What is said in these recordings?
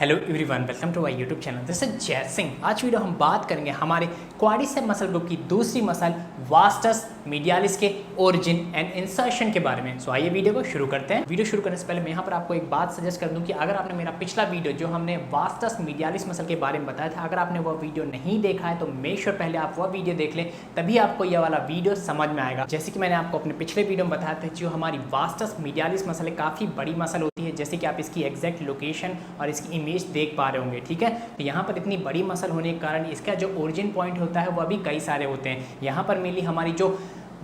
Hello everyone, welcome to my YouTube channel. This is Jai Singh. आज video हम बात करेंगे हमारे क्वाड्रिसेप मसल ग्रुप की दूसरी मसल वास्टस मीडियालिस के ओरिजिन एंड इंसर्शन के बारे में। सो आइए वीडियो को शुरू करते हैं। वीडियो शुरू करने से पहले मैं यहाँ पर आपको एक बात सजेस्ट कर दूं कि अगर आपने मेरा पिछला वीडियो जो हमने वास्टस मीडियालिस मसल के बारे में बताया था, अगर आपने वह वीडियो नहीं देखा है तो मेक श्योर पहले आप वह वीडियो देख लें, तभी आपको यह वाला वीडियो समझ में आएगा। जैसे कि मैंने आपको अपने पिछले वीडियो में बताया था, जो हमारी वास्टस मीडियालिस मसल है काफ़ी बड़ी मसल होती है, जैसे कि आप इसकी एग्जैक्ट लोकेशन और इसकी इमेज देख पा रहे होंगे। ठीक है, तो यहाँ पर इतनी बड़ी मसल होने के कारण इसका जो ओरिजिन पॉइंट होता है वह भी कई सारे होते हैं। यहाँ पर मेनली हमारी जो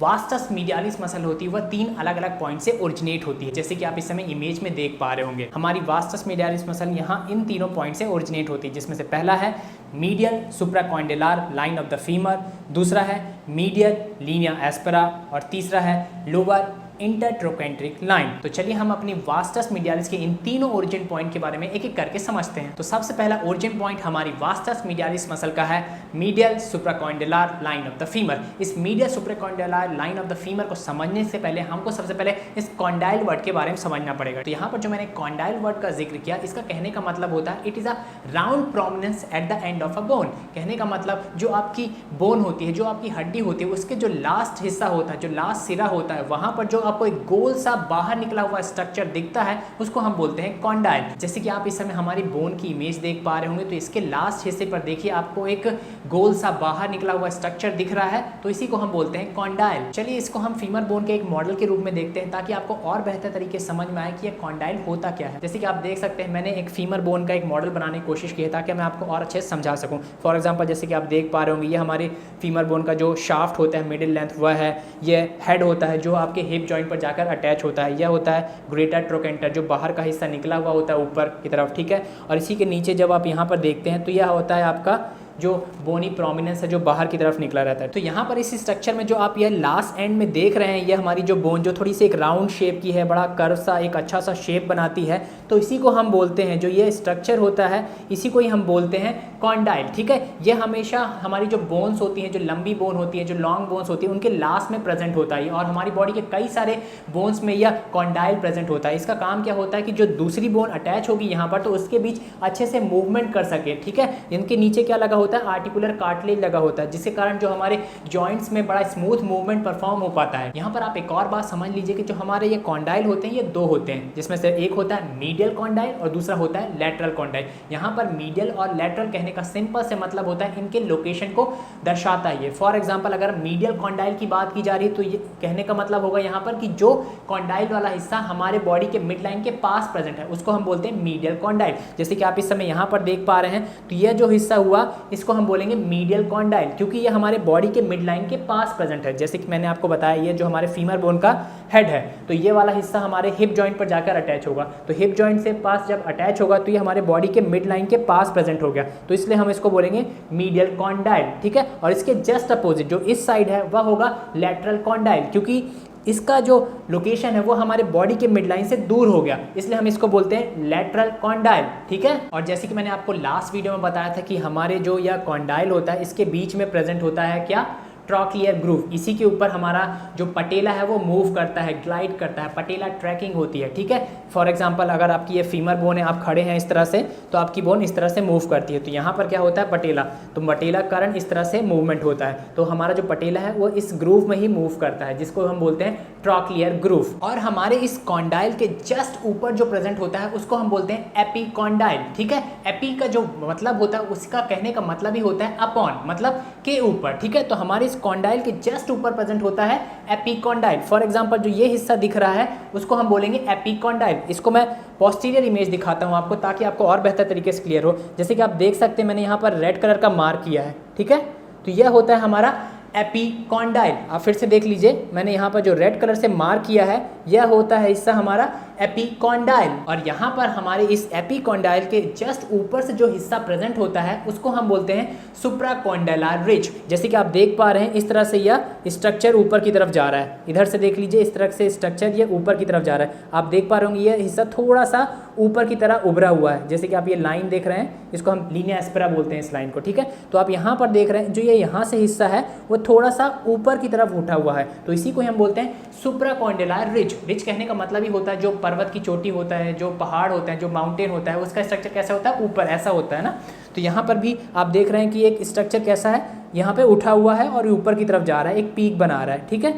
वास्टस मीडियालिस मसल होती है वह 3 अलग अलग पॉइंट से ओरिजिनेट होती है, जैसे कि आप इस समय इमेज में देख पा रहे होंगे। हमारी वास्टस मीडियालिस मसल यहाँ इन तीनों पॉइंट से ओरिजिनेट होती है, जिसमें से पहला है medial supracondylar line of the femur, दूसरा है मीडियल लीनिया एस्पेरा और तीसरा है लोअर इंटरट्रोकेंट्रिक लाइन। तो चलिए हम अपनी वास्टस मीडियालिस के इन तीनों ओरिजिन पॉइंट के बारे में एक एक करके समझते हैं। तो सबसे पहला ओरिजिन पॉइंट हमारी वास्टस मीडियालिस मसल का है medial supracondylar line of the femur. इस medial supracondylar line of the femur को समझने से पहले हमको सबसे पहले इस कॉन्डाइल वर्ड के बारे में समझना पड़ेगा। तो यहाँ पर जो मैंने कॉन्डाइल वर्ड का जिक्र किया, इसका कहने का मतलब होता है it is a round prominence at the end of a bone. कहने का मतलब जो आपकी बोन होती है, जो आपकी हड्डी होती है, उसके जो लास्ट हिस्सा होता है, जो लास्ट सिरा होता है, वहां पर जो आपको एक गोल सा बाहर निकला हुआ स्ट्रक्चर दिखता है उसको हम बोलते हैं कॉन्डाइल। जैसे कि आप इस समय हमारी बोन की इमेज देख पा रहे होंगे, तो इसके लास्ट हिस्से पर देखिए आपको एक गोल सा बाहर निकला हुआ स्ट्रक्चर दिख रहा है, तो इसी को हम बोलते हैं कॉन्डाइल। चलिए इसको हम फीमर बोन के एक मॉडल के रूप में देखते हैं, ताकि आपको और बेहतर तरीके से समझ में आए कि ये कॉन्डाइल होता क्या है। जैसे कि आप देख सकते हैं मैंने एक फीमर बोन का एक मॉडल बनाने की कोशिश की है, ताकि मैं आपको और अच्छे से समझा सकूं। फॉर एग्जाम्पल जैसे कि आप देख पा रहे होंगे, ये हमारे फीमर बोन का जो शाफ्ट होता है मिडिल लेंथ वह है, ये हेड होता है जो आपके हिप जॉइंट पर जाकर अटैच होता है, यह होता है ग्रेटर ट्रोकेंटर जो बाहर का हिस्सा निकला हुआ होता है ऊपर की तरफ। ठीक है, और इसी के नीचे जब आप यहाँ पर देखते हैं तो यह होता है आपका जो बोनी प्रोमिनेंस है जो बाहर की तरफ निकला रहता है। तो यहाँ पर इस स्ट्रक्चर में जो आप यह लास्ट एंड में देख रहे हैं, यह हमारी जो बोन जो थोड़ी सी एक राउंड शेप की है, बड़ा कर्व सा एक अच्छा सा शेप बनाती है, तो इसी को हम बोलते हैं, जो ये स्ट्रक्चर होता है इसी को ही हम बोलते हैं कॉन्डाइल। ठीक है, ये हमेशा हमारी जो बोन्स होती हैं, जो लंबी बोन होती है, जो लॉन्ग बोन्स होती है, उनके लास्ट में प्रेजेंट होता है, और हमारी बॉडी के कई सारे बोन्स में यह कॉन्डाइल प्रेजेंट होता है। इसका काम क्या होता है कि जो दूसरी बोन अटैच होगी यहाँ पर, तो उसके बीच अच्छे से मूवमेंट कर सके। ठीक है, इनके नीचे क्या लगा होता है, आर्टिकुलर कार्टिलेज लगा होता है, जिसके कारण जो हमारे जॉइंट्स में बड़ा स्मूथ मूवमेंट परफॉर्म हो पाता है। यहाँ पर आप एक और बात समझ लीजिए कि जो हमारे ये कॉन्डाइल होते हैं ये दो होते हैं, जिसमें से एक होता है मीडियल कॉन्डाइल और दूसरा होता है लैटरल कॉन्डाइल। यहाँ पर मीडियल और लैटरल कहने का सिंपल से मतलब होता है इनके लोकेशन को दर्शाता है। फॉर एग्जाम्पल अगर मीडियल कॉन्डाइल की बात की जा रही है तो ये कहने का मतलब होगा यहाँ पर कि जो कॉन्डाइल वाला हिस्सा हमारे बॉडी के मिड लाइन के पास प्रेजेंट है उसको हम बोलते हैं मीडियल कॉन्डाइल। जैसे कि आप इस समय यहाँ पर देख पा रहे हैं, तो यह जो हिस्सा हुआ इसको हम बोलेंगे मीडियल कॉन्डाइल, क्योंकि ये हमारे बॉडी के मिड लाइन के पास प्रेजेंट है। जैसे कि मैंने आपको बताया, ये जो हमारे फीमर बोन का हेड है, तो ये वाला हिस्सा हमारे हिप जॉइंट पर जाकर अटैच होगा। तो हिप जॉइंट से पास जब अटैच होगा तो ये हमारे बॉडी के मिड लाइन के पास प्रेजेंट हो गया, तो इसलिए हम इसको बोलेंगे मीडियल कॉन्डाइल। ठीक है, और इसके जस्ट अपोजिट जो इस साइड है वह होगा लैटरल कॉन्डाइल, क्योंकि इसका जो लोकेशन है वो हमारे बॉडी के मिड लाइन से दूर हो गया, इसलिए हम इसको बोलते हैं लैटरल कॉन्डाइल। ठीक है, और जैसे कि मैंने आपको लास्ट वीडियो में बताया था कि हमारे जो यह कॉन्डाइल होता है इसके बीच में प्रेजेंट होता है क्या, ट्रॉक्लियर ग्रूव। इसी के ऊपर हमारा जो पटेला है वो मूव करता है, ग्लाइड करता है, पटेला ट्रैकिंग होती है। ठीक है, फॉर एग्जांपल अगर आपकी ये फीमर बोन है, आप खड़े हैं इस तरह से, तो आपकी बोन इस तरह से मूव करती है, तो यहाँ पर क्या होता है पटेला, तो पटेला कारण इस तरह से मूवमेंट होता है, तो हमारा जो पटेला है वो इस ग्रूव में ही मूव करता है, जिसको हम बोलते हैं ट्रॉक्लियर ग्रूव। और हमारे इस कॉन्डाइल के जस्ट ऊपर जो प्रेजेंट होता है उसको हम बोलते हैं एपीकॉन्डाइल। ठीक है, एपी का जो मतलब होता है उसका कहने का मतलब ही होता है अपॉन, मतलब के ऊपर। ठीक है, तो हमारे कॉन्डाइल के जस्ट ऊपर प्रेजेंट होता है एपीकॉन्डाइल। फॉर एग्जांपल जो ये हिस्सा दिख रहा है उसको हम बोलेंगे एपीकॉन्डाइल। इसको मैं पोस्टीरियर इमेज दिखाता हूं आपको, ताकि आपको और बेहतर तरीके से क्लियर हो। जैसे कि आप देख सकते हैं मैंने यहाँ पर रेड कलर का मार्क किया है। ठीक है, तो यह होता है हमारा एपीकॉन्डाइल। आप फिर से देख लीजिए, मैंने यहाँ पर जो रेड कलर से मार्क किया है यह होता है हिस्सा हमारा एपीकॉन्डाइल, और यहाँ पर हमारे इस एपीकॉन्डाइल के जस्ट ऊपर से जो हिस्सा प्रेजेंट होता है उसको हम बोलते हैं सुप्राकॉन्डाइलर रिज। जैसे कि आप देख पा रहे हैं इस तरह से यह स्ट्रक्चर ऊपर की तरफ जा रहा है, इधर से देख लीजिए इस तरह से स्ट्रक्चर ये ऊपर की तरफ जा रहा है। आप देख पा रहे होंगे यह हिस्सा थोड़ा सा ऊपर की तरह उभरा हुआ है, जैसे कि आप ये लाइन देख रहे हैं, इसको हम लीनिया एस्पेरा बोलते हैं इस लाइन को। ठीक है, तो आप यहाँ पर देख रहे हैं जो ये यहाँ से हिस्सा है वो थोड़ा सा ऊपर की तरफ उठा हुआ है, तो इसी को हम बोलते हैं सुप्राकॉन्डाइलर रिज। रिज कहने का मतलब ही होता है जो पर्वत की चोटी होता है, जो पहाड़ होता है, जो माउंटेन होता है, उसका स्ट्रक्चर कैसा होता है, ऊपर ऐसा होता है ना। तो यहाँ पर भी आप देख रहे हैं कि एक स्ट्रक्चर कैसा है, यहाँ पे उठा हुआ है और ऊपर की तरफ जा रहा है, एक पीक बना रहा है, ठीक है।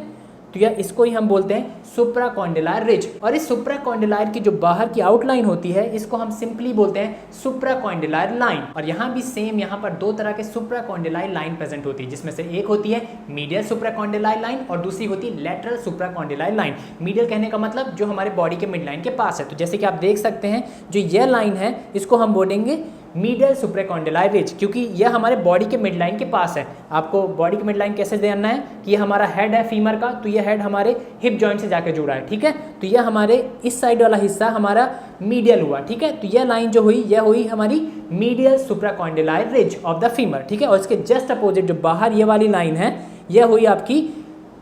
तो यह इसको ही हम बोलते हैं सुप्राकॉन्डिलायर रिज। और इस सुप्राकॉन्डिलायर की जो बाहर की आउटलाइन होती है इसको हम सिंपली बोलते हैं सुप्राकॉन्डिलायर लाइन। और यहाँ भी सेम, यहाँ पर दो तरह के सुप्राकॉन्डिलायर लाइन प्रेजेंट होती है, जिसमें से एक होती है मीडियल सुप्राकॉन्डिलायर लाइन और दूसरी होती है लेटरल सुप्राकॉन्डिलायर लाइन। मीडियल कहने का मतलब जो हमारे बॉडी के मिड लाइन के पास है। तो जैसे कि आप देख सकते हैं जो यह लाइन है इसको हम बोलेंगे मीडियल सुप्राकॉन्डिलायर रिज, क्योंकि यह हमारे बॉडी के मिड लाइन के पास है। आपको बॉडी के मिड लाइन कैसे जानना है कि यह हमारा हेड है फीमर का, तो यह हेड हमारे हिप जॉइंट से जाकर जुड़ा है, ठीक है। तो यह हमारे इस साइड वाला हिस्सा हमारा मीडियल हुआ, ठीक है। तो यह लाइन जो हुई यह हुई हमारी medial supracondylar ridge of the femur, ठीक है। और इसके जस्ट अपोजिट जो बाहर ये वाली लाइन है यह हुई आपकी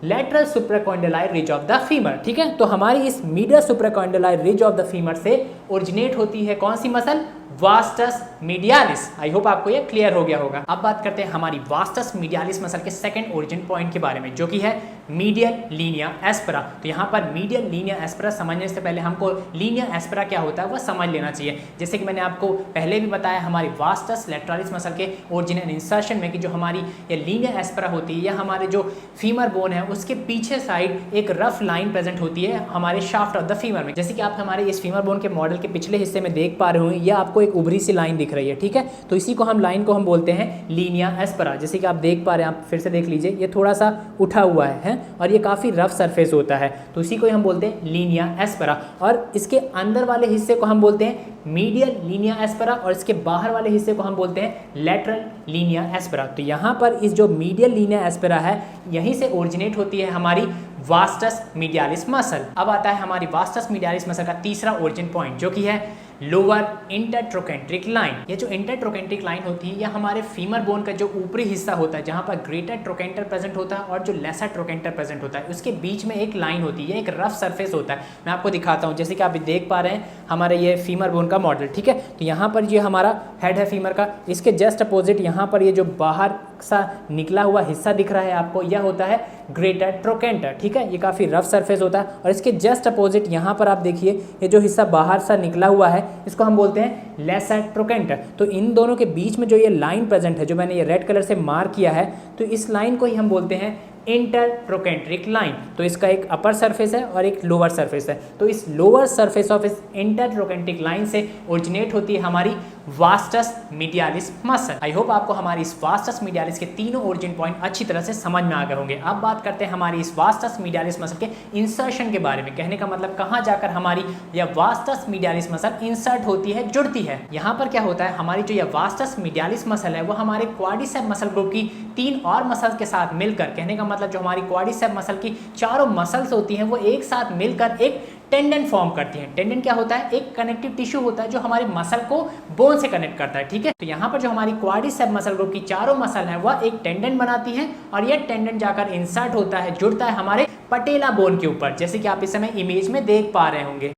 lateral supracondylar ridge of the femur, ठीक है। तो हमारी इस medial supracondylar ridge of the femur से ओरिजिनेट होती है कौन सी muscle, vastus medialis. I hope आपको ये क्लियर हो गया होगा। अब बात करते हैं हमारी वास्टस मीडियालिस मसल के सेकंड ओरिजिन पॉइंट के बारे में, जो कि है मीडियल लीनिया एस्पेरा। तो यहाँ पर मीडियल लीनिया एस्पेरा समझने से पहले हमको लीनिया एस्पेरा क्या होता है वह समझ लेना चाहिए। जैसे कि मैंने आपको पहले भी बताया हमारी वास्टस लेटरालिस मसल के ओरिजिन एंड इंसर्शन में कि जो हमारी ये लीनिया एस्पेरा होती है यह हमारे जो फीमर बोन है उसके पीछे साइड एक रफ लाइन प्रेजेंट होती है हमारे शाफ्ट ऑफ द फीमर में। जैसे कि आप हमारे इस फीमर बोन के मॉडल के पिछले हिस्से में देख पा रहे होंगे, यह आपको एक उभरी सी लाइन दिख रही है, ठीक है। तो इसी को हम लाइन को हम बोलते हैं लीनिया एस्पेरा। जैसे कि आप देख पा रहे हैं, आप फिर से देख लीजिए, ये थोड़ा सा उठा हुआ है और ये काफ़ी रफ सरफेस होता है, तो इसी को हम बोलते हैं लीनिया एस्पेरा। और इसके अंदर वाले हिस्से को हम बोलते हैं मीडियल लीनिया एस्पेरा और इसके बाहर वाले हिस्से को हम बोलते हैं लेटरल लीनिया एस्पेरा। तो यहाँ पर इस जो मीडियल लीनिया एस्पेरा है यहीं से ओरिजिनेट होती है हमारी वास्टस मीडियालिस मसल। अब आता है हमारी वास्टस मीडियालिस मसल का तीसरा ओरिजिन पॉइंट, जो कि है लोअर इंटरट्रोकेंट्रिक लाइन। ये जो इंटरट्रोकेंट्रिक लाइन होती है यह हमारे फीमर बोन का जो ऊपरी हिस्सा होता है जहाँ पर ग्रेटर ट्रोकेंटर प्रेजेंट होता है और जो लेसर ट्रोकेंटर प्रेजेंट होता है, उसके बीच में एक लाइन होती है, एक रफ सरफेस होता है। मैं आपको दिखाता हूँ, जैसे कि आप देख पा रहे हैं हमारे ये फीमर बोन का मॉडल, ठीक है। तो यहाँ पर ये हमारा हेड है फीमर का, इसके जस्ट अपोजिट यहाँ पर ये जो बाहर सा निकला हुआ हिस्सा दिख रहा है आपको, यह होता है ग्रेटर ट्रोकेंटर, ठीक है। ये काफ़ी रफ सरफेस होता है और इसके जस्ट अपोजिट यहाँ पर आप देखिए ये जो हिस्सा बाहर सा निकला हुआ है इसको हम बोलते हैं लेसर ट्रोकेंटर। तो इन दोनों के बीच में जो ये लाइन प्रेजेंट है, जो मैंने ये रेड कलर से मार्क किया है, तो इस लाइन को ही हम बोलते हैं इंटरट्रोकेंट्रिक लाइन। तो इसका एक अपर सरफेस है और एक लोअर सरफेस है। तो इस लोअर सरफेस ऑफ इस इंटरट्रोकेंट्रिक लाइन से ओरिजिनेट होती है हमारी वास्टस मीडियालिस मसल। आई होप आपको हमारी इस वास्टस मीडियालिस के तीनों ओरिजिन पॉइंट अच्छी तरह से समझ में आ गए होंगे। अब बात करते हैं हमारी इस वास्टस मीडियालिस मसल के इंसर्शन के बारे में। कहने का मतलब कहाँ जाकर हमारी यह वास्टस मीडियालिस मसल इंसर्ट होती है, जुड़ती है। यहाँ पर क्या होता है, हमारी जो यह वास्टस मीडियालिस मसल है वो हमारे क्वाड्रिसेप मसल ग्रुप की 3 और मसल के साथ मिलकर, कहने का मतलब जो हमारी क्वाड्रिसेप मसल की चारों मसल्स होती हैं वो एक साथ मिलकर एक टेंडन फॉर्म करती हैं। टेंडन क्या होता है, एक कनेक्टिव टिश्यू होता है जो हमारे मसल को बोन से कनेक्ट करता है, ठीक है। तो यहाँ पर जो हमारी क्वाड्रिसेप मसल ग्रुप की चारों मसल है वह एक टेंडन बनाती है और यह टेंडन जाकर इंसर्ट होता है, जुड़ता है हमारे पटेला बोन के ऊपर, जैसे कि आप इस समय इमेज में देख पा रहे होंगे।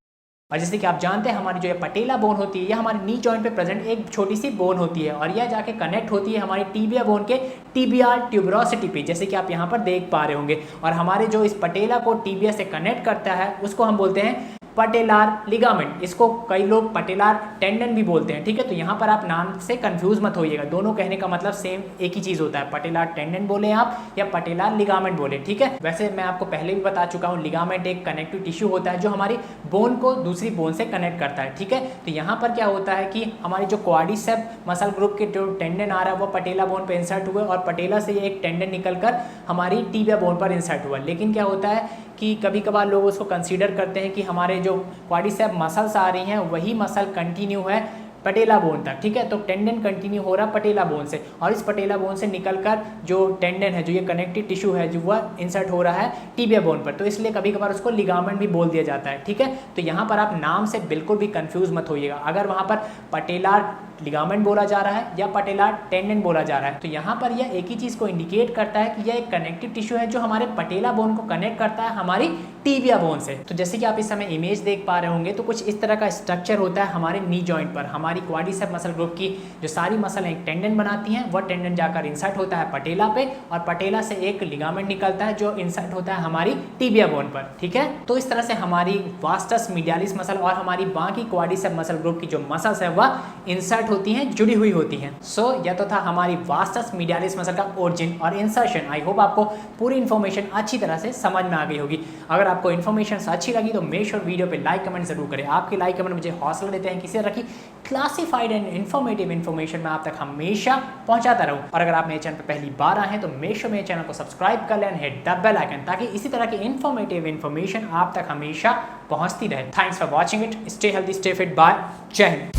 और जैसे कि आप जानते हैं हमारी जो ये पटेला बोन होती है यह हमारे नी जॉइंट पे प्रेजेंट एक छोटी सी बोन होती है और यह जाके कनेक्ट होती है हमारी टीबिया बोन के टीबियाल ट्यूबरोसिटी पे, जैसे कि आप यहाँ पर देख पा रहे होंगे। और हमारे जो इस पटेला को टीबिया से कनेक्ट करता है उसको हम बोलते हैं पटेलार लिगामेंट। इसको कई लोग पटेलार टेंडन भी बोलते हैं, ठीक है। तो यहाँ पर आप नाम से कंफ्यूज मत होइएगा, दोनों कहने का मतलब सेम एक ही चीज़ होता है। पटेलार टेंडन बोले आप या पटेलार लिगामेंट बोले, ठीक है। वैसे मैं आपको पहले भी बता चुका हूँ, लिगामेंट एक कनेक्टिव टिश्यू होता है जो हमारी बोन को दूसरी बोन से कनेक्ट करता है, ठीक है। तो यहाँ पर क्या होता है कि हमारी जो क्वाड्रिसेप मसल ग्रुप के जो टेंडन आ रहा है वो पटेला बोन पर इंसर्ट हुआ और पटेला से ये एक टेंडन निकलकर हमारी टीबिया बोन पर इंसर्ट हुआ। लेकिन क्या होता है कि कभी कभार लोग उसको कंसीडर करते हैं कि हमारे जो क्वाड्रिसेप मसल्स आ रही हैं वही मसल कंटिन्यू है पटेला बोन तक, ठीक है। तो टेंडन कंटिन्यू हो रहा पटेला बोन से और इस पटेला बोन से निकलकर जो टेंडन है, जो ये कनेक्टिव टिश्यू है, जो वह इंसर्ट हो रहा है टीबिया बोन पर, तो इसलिए कभी कभार उसको लिगामेंट भी बोल दिया जाता है, ठीक है। तो यहाँ पर आप नाम से बिल्कुल भी कंफ्यूज मत होइएगा। अगर वहाँ पर पटेलार लिगामेंट बोला जा रहा है या पटेला टेंडन बोला जा रहा है। तो यहाँ पर यह एक ही चीज को इंडिकेट करता है कि यह एक कनेक्टिव टिश्यू है जो हमारे पटेला बोन को कनेक्ट करता है हमारी टिबिया बोन से। तो जैसे कि आप इस समय इमेज देख पा रहे होंगे, तो कुछ इस तरह का स्ट्रक्चर होता है हमारे नी जॉइंट पर। हमारी क्वाड्रिसेप मसल ग्रुप की जो सारी मसल एक टेंडन बनाती हैं, वह टेंडन जाकर इंसर्ट होता है पटेला पे और पटेला से एक लिगामेंट निकलता है जो इंसर्ट होता है हमारी टिबिया बोन पर। ठीक है, तो इस तरह से हमारी वास्टस मीडियालिस मसल और हमारी बाकी क्वाड्रिसेप मसल ग्रुप की जो मसल्स है वह इंसर्ट होती हैं, जुड़ी हुई होती हैं। सो यह तो था हमारी वास्टस मीडियालिस मसल का ओरिजिन और इंसर्शन। आई होप आपको पूरी इन्फॉर्मेशन अच्छी तरह से समझ में आ गई होगी। अगर आपको इन्फॉर्मेशन अच्छी लगी तो मेक श्योर वीडियो पे लाइक कमेंट जरूर करें। आपके लाइक कमेंट मुझे हौसला देते हैं किसी तरह की क्लासिफाइड एंड इन्फॉर्मेटिव इन्फॉर्मेशन मैं आप तक हमेशा पहुंचाता रहूं। और अगर आप मेरे चैनल पर पहली बार आए हैं तो मेक श्योर मेरे चैनल को सब्सक्राइब कर लें, हिट द बेल आइकन, ताकि इसी तरह की इन्फॉर्मेटिव इन्फॉर्मेशन आप तक हमेशा पहुंचती रहे। Thanks for watching it. Stay healthy, stay fit, bye, जय हिंद।